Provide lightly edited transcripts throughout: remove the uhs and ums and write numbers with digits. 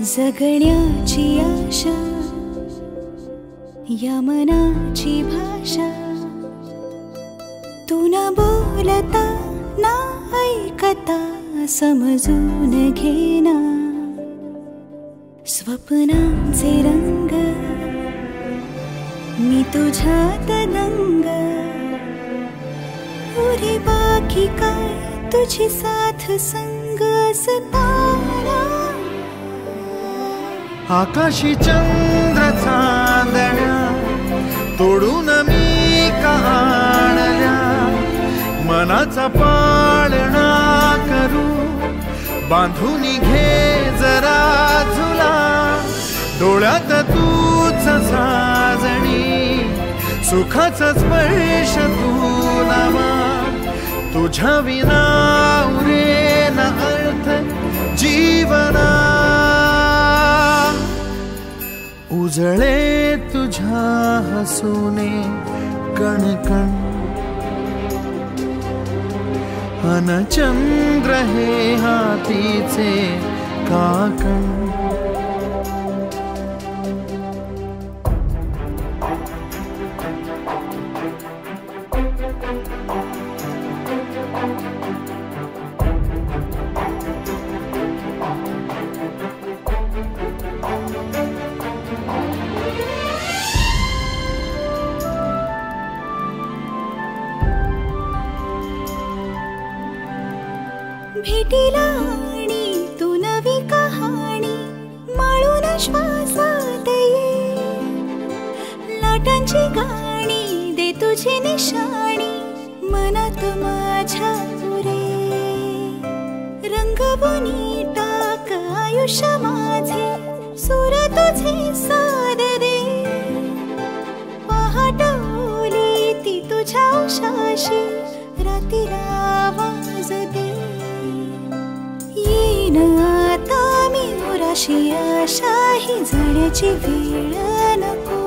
जगण्याची आशा या मनाची भाषा तू न बोलता ना ऐकता समजून घेना स्वप्नांचे रंग मी तुझ्यात दंग उरे बाकी काय तुझी साथ संग असताना आकाशी चंद्र चांदण्या तोडून मी का आणल्या मनाचा पाळणा करू बांधून घे जरा झुला डोळ्यात तूच साजणी सुखाचा स्पर्श तू नामा तुझ्या विना उरेन अर्थ जीवना उजळे तुझ्या हसूने कणकण अन चंद्र हे हातीचे काकण भेटीला आणि तू नवी कहाणी माळून श्वासात ये लाटांची गाणी दे तुझी निशाणी मनात माझ्या पुरे रंगवून टाक आयुष्य माझे सूर तुझे सार दे पहाटवली ती तुझ्या उशाशी रातीला आवाज दे येईन आता मी उराशी आशाही जाण्याची वेळ नको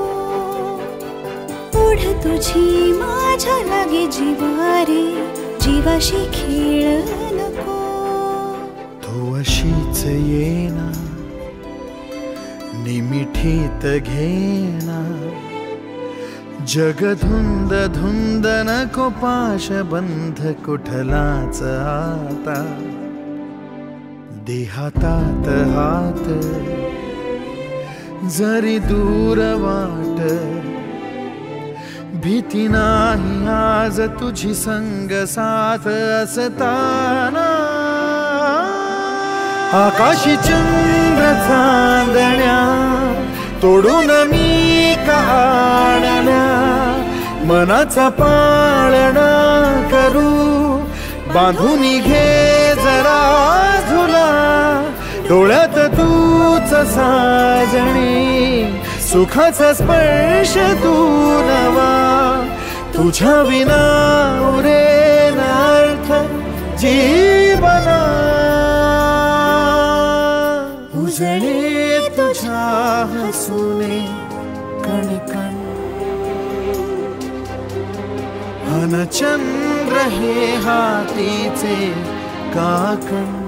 पुढ तुझी माझ्या लागे जीवारे जीवाशी खेळ नको तू अशीच येना निमिठीत घेना जग धुंद धुंद नको पाश बंध कुठलाच आता देहातात हात जरी दूर वाट भीती नाही आज तुझी संग साथ असताना आकाशी चंद्र चांदण्या तोडून मी का आणल्या मनाचा पाळणा करू बांधून घे जरा झुला डोळ्यात तूच साजणी सुखाचा स्पर्श तू नवा तुझ्या विना उरेन अर्थ जीवना उजळे तुझ्या हसूने कणकण अन चंद्र हे हातीचे काकण